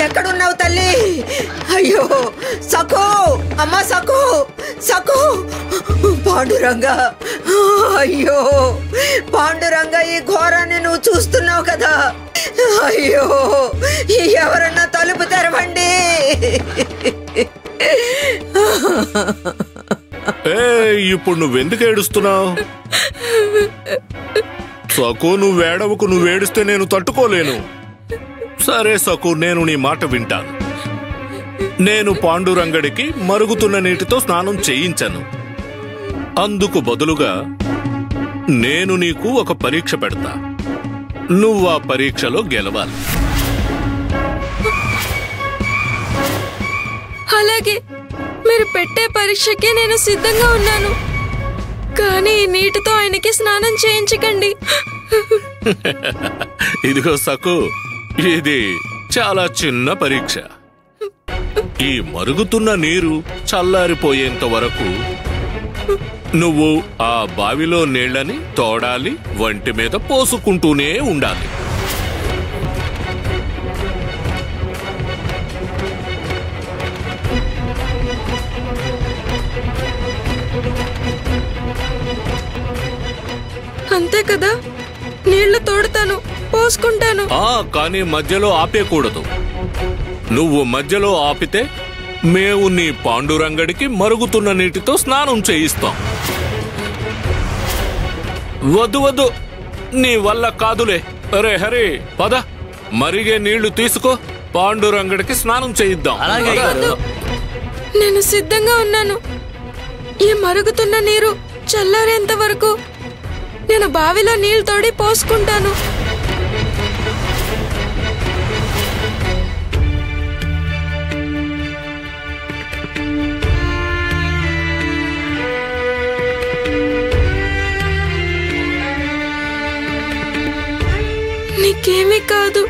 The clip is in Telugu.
ఎక్కడున్నావు తల్లి? అయ్యో సఖు, అమ్మా సఖు, సఖు, పాండురంగా, అయ్యో పాండురంగా, ఈ ఘోరాన్ని నువ్వు చూస్తున్నావు కదా. అయ్యో ఎవరన్నా తలుపు తెరవండి. ఇప్పుడు నువ్వెందుకు ఏడుస్తున్నావు? సఖు, నువ్వేడవకు. నువ్వేడిస్తే నేను తట్టుకోలేను. సరే సఖు, నేను నీ మాట వింటాను. నేను పాండురంగడికి మరుగుతున్న నీటితో స్నానం చేయించను. అందుకు బదులుగా నేను నీకు ఒక పరీక్ష పెడతా. నువ్వు ఆ పరీక్షలో గెలవాలి. అలాగే, మీరు పెట్టే పరీక్షకి నేను సిద్ధంగా ఉన్నాను. కానీ ఈ నీటితో ఆయనకి స్నానం చేయించకండి. ఇదిగో సఖు, ఇది చాలా చిన్న పరీక్ష. ఈ మరుగుతున్న నీరు చల్లారిపోయేంత వరకు నువ్వు ఆ బావిలో నీళ్ళని తోడాలి, వంటి మీద పోసుకుంటూనే ఉండాలి. అంతే కదా? నీళ్లు తోడుతాను, పోసుకుంటాను. కానీ మధ్యలో ఆపేయకూడదు. నువ్వు మధ్యలో ఆపితే మేము నీ పాండురంగడికి మరుగుతున్న నీటితో స్నానం చేయిస్తాం. వద్దు వద్దు, నీ వల్ల కాదులే. అరే హరి, పద, మరిగే నీళ్లు తీసుకో, పాండురంగడికి స్నానం చేయిద్దాం. నేను సిద్ధంగా ఉన్నాను. ఈ మరుగుతున్న నీరు చల్లారేంత వరకు నేను బావిలో నీళ్లు తోడి పోసుకుంటాను. నీకేమీ కాదు.